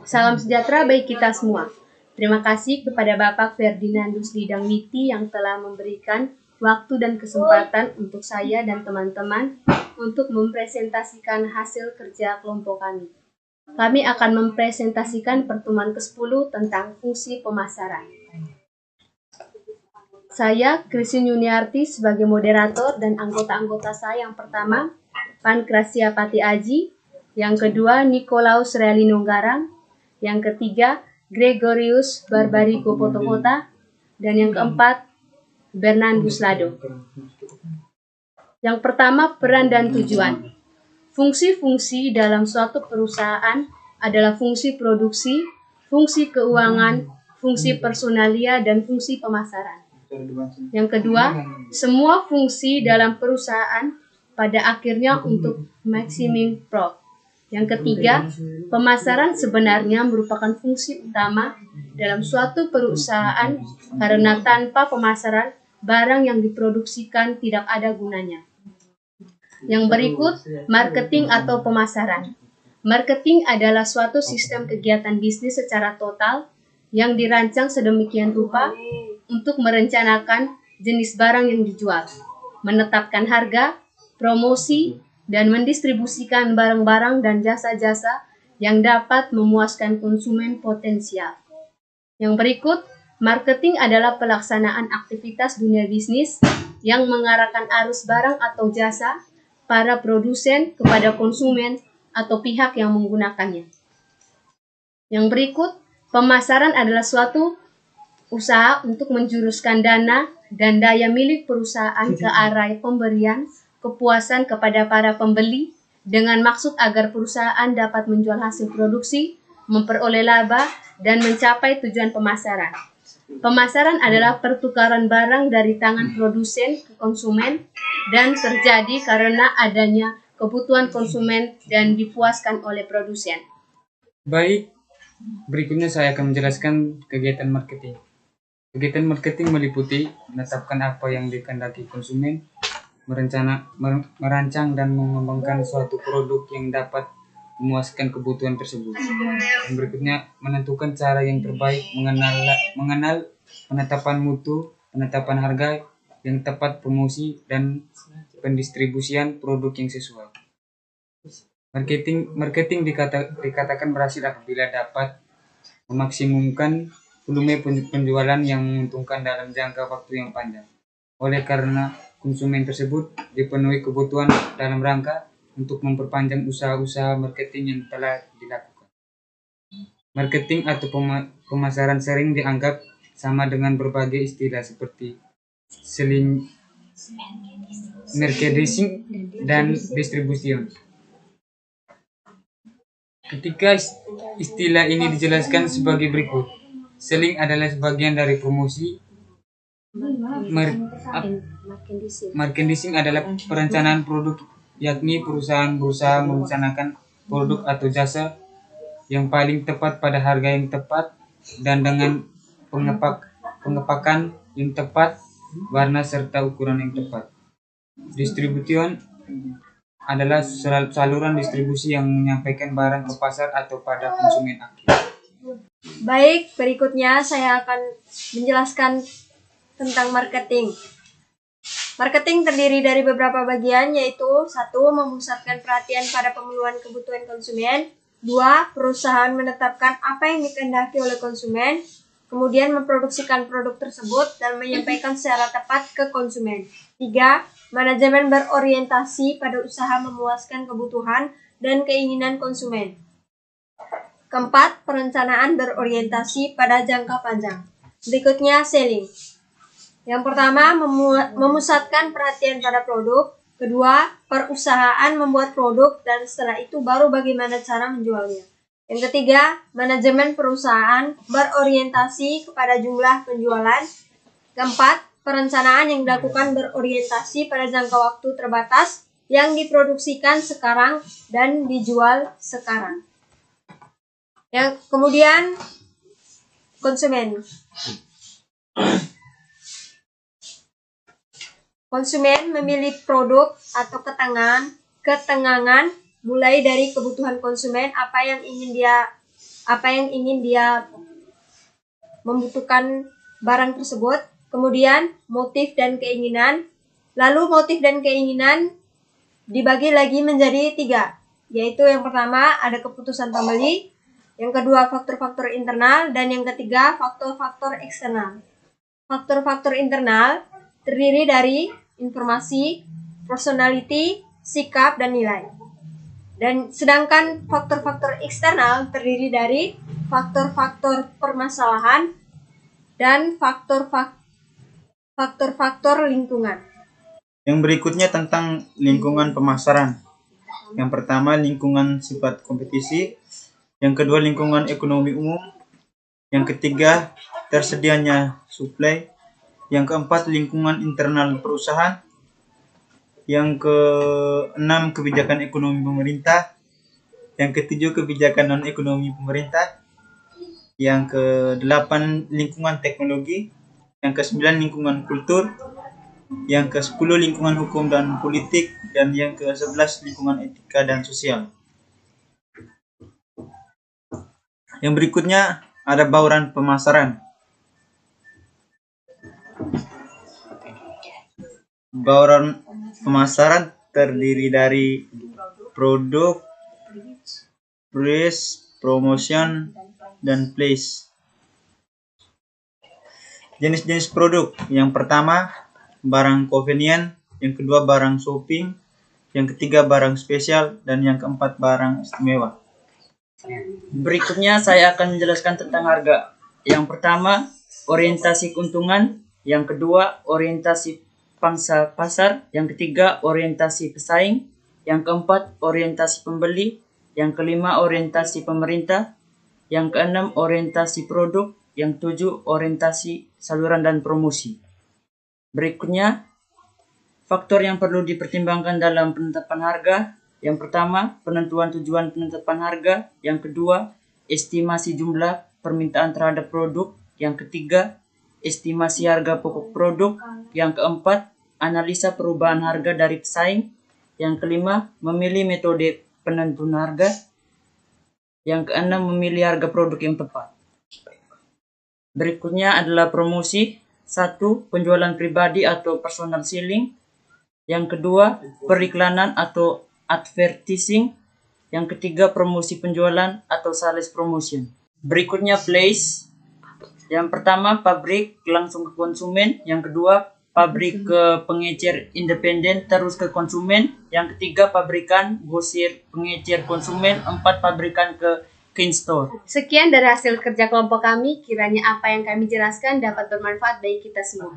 Salam sejahtera bagi kita semua. Terima kasih kepada Bapak Ferdinandus Lidangwiti yang telah memberikan waktu dan kesempatan untuk saya dan teman-teman untuk mempresentasikan hasil kerja kelompok kami. Kami akan mempresentasikan pertemuan ke-10 tentang fungsi pemasaran. Saya, Christine Yuniarti, sebagai moderator dan anggota-anggota saya yang pertama, Pancracia Pati Aji, yang kedua, Nikolaus Realinonggarang, yang ketiga, Gregorius Barbarigo Potokota, dan yang keempat, Bernardus Lado. Yang pertama, peran dan tujuan. Fungsi-fungsi dalam suatu perusahaan adalah fungsi produksi, fungsi keuangan, fungsi personalia, dan fungsi pemasaran. Yang kedua, semua fungsi dalam perusahaan pada akhirnya untuk maximum profit. Yang ketiga, pemasaran sebenarnya merupakan fungsi utama dalam suatu perusahaan karena tanpa pemasaran, barang yang diproduksikan tidak ada gunanya. Yang berikut, marketing atau pemasaran. Marketing adalah suatu sistem kegiatan bisnis secara total yang dirancang sedemikian rupa untuk merencanakan jenis barang yang dijual, menetapkan harga, promosi, dan mendistribusikan barang-barang dan jasa-jasa yang dapat memuaskan konsumen potensial. Yang berikut, marketing adalah pelaksanaan aktivitas dunia bisnis yang mengarahkan arus barang atau jasa para produsen kepada konsumen atau pihak yang menggunakannya. Yang berikut, pemasaran adalah suatu usaha untuk menjuruskan dana dan daya milik perusahaan ke arah pemberian kepuasan kepada para pembeli dengan maksud agar perusahaan dapat menjual hasil produksi, memperoleh laba, dan mencapai tujuan pemasaran. Pemasaran adalah pertukaran barang dari tangan produsen ke konsumen dan terjadi karena adanya kebutuhan konsumen dan dipuaskan oleh produsen. Baik, berikutnya saya akan menjelaskan kegiatan marketing. Kegiatan marketing meliputi menetapkan apa yang dikehendaki konsumen, merancang dan mengembangkan suatu produk yang dapat memuaskan kebutuhan tersebut. Yang berikutnya, menentukan cara yang terbaik mengenal penetapan mutu, penetapan harga yang tepat, promosi, dan pendistribusian produk yang sesuai. Marketing dikatakan berhasil apabila dapat memaksimumkan volume penjualan yang menguntungkan dalam jangka waktu yang panjang. Oleh karena konsumen tersebut dipenuhi kebutuhan dalam rangka untuk memperpanjang usaha-usaha marketing yang telah dilakukan. Marketing atau pemasaran sering dianggap sama dengan berbagai istilah seperti selling, merchandising, dan distribution. Ketika istilah ini dijelaskan sebagai berikut. Selling adalah sebagian dari promosi. Merchandising adalah perencanaan produk, yakni perusahaan berusaha merencanakan produk atau jasa yang paling tepat pada harga yang tepat dan dengan pengepakan yang tepat, warna serta ukuran yang tepat. Distribution adalah saluran distribusi yang menyampaikan barang ke pasar atau pada konsumen akhir. Baik, berikutnya saya akan menjelaskan tentang marketing. Marketing terdiri dari beberapa bagian, yaitu 1. Memusatkan perhatian pada pemenuhan kebutuhan konsumen. 2. Perusahaan menetapkan apa yang dikehendaki oleh konsumen, kemudian memproduksikan produk tersebut dan menyampaikan secara tepat ke konsumen. 3. Manajemen berorientasi pada usaha memuaskan kebutuhan dan keinginan konsumen. 4. Perencanaan berorientasi pada jangka panjang. Berikutnya, selling. Yang pertama, memusatkan perhatian pada produk. Kedua, perusahaan membuat produk dan setelah itu baru bagaimana cara menjualnya. Yang ketiga, manajemen perusahaan berorientasi kepada jumlah penjualan. Keempat, perencanaan yang dilakukan berorientasi pada jangka waktu terbatas yang diproduksikan sekarang dan dijual sekarang. Yang kemudian, konsumen. Konsumen memilih produk atau ketenangan mulai dari kebutuhan konsumen, apa yang ingin dia apa yang ingin dia membutuhkan barang tersebut, kemudian motif dan keinginan. Lalu motif dan keinginan dibagi lagi menjadi 3, yaitu yang pertama ada keputusan pembeli, yang kedua faktor-faktor internal, dan yang ketiga faktor-faktor eksternal. Faktor-faktor internal terdiri dari informasi, personality, sikap, dan nilai. Dan sedangkan faktor-faktor eksternal terdiri dari faktor-faktor permasalahan dan faktor-faktor lingkungan. Yang berikutnya tentang lingkungan pemasaran. Yang pertama lingkungan sifat kompetisi, yang kedua lingkungan ekonomi umum, yang ketiga tersedianya suplai, yang keempat lingkungan internal perusahaan, yang keenam kebijakan ekonomi pemerintah, yang ketujuh kebijakan non ekonomi pemerintah, yang kedelapan lingkungan teknologi, yang kesembilan lingkungan kultur, yang ke-10 lingkungan hukum dan politik, dan yang ke-11 lingkungan etika dan sosial. Yang berikutnya ada bauran pemasaran. Bauran pemasaran terdiri dari produk, price, promotion, dan place. Jenis-jenis produk. Yang pertama barang convenient, yang kedua barang shopping, yang ketiga barang spesial, dan yang keempat barang istimewa. Berikutnya saya akan menjelaskan tentang harga. Yang pertama, orientasi keuntungan, yang kedua, orientasi pangsa pasar, yang ketiga, orientasi pesaing, yang keempat, orientasi pembeli, yang kelima, orientasi pemerintah, yang keenam, orientasi produk, yang tujuh, orientasi saluran dan promosi. Berikutnya, faktor yang perlu dipertimbangkan dalam penetapan harga. Yang pertama, penentuan tujuan penetapan harga. Yang kedua, estimasi jumlah permintaan terhadap produk. Yang ketiga, estimasi harga pokok produk. Yang keempat, analisa perubahan harga dari pesaing. Yang kelima, memilih metode penentuan harga. Yang keenam, memilih harga produk yang tepat. Berikutnya adalah promosi. 1. Penjualan pribadi atau personal selling. Yang kedua, periklanan atau advertising. Yang ketiga, promosi penjualan atau sales promotion. Berikutnya place. Yang pertama, pabrik langsung ke konsumen. Yang kedua, pabrik ke pengecer independen terus ke konsumen. Yang ketiga, pabrikan, grosir, pengecer konsumen. 4. Pabrikan ke in-store. Sekian dari hasil kerja kelompok kami, kiranya apa yang kami jelaskan dapat bermanfaat bagi kita semua.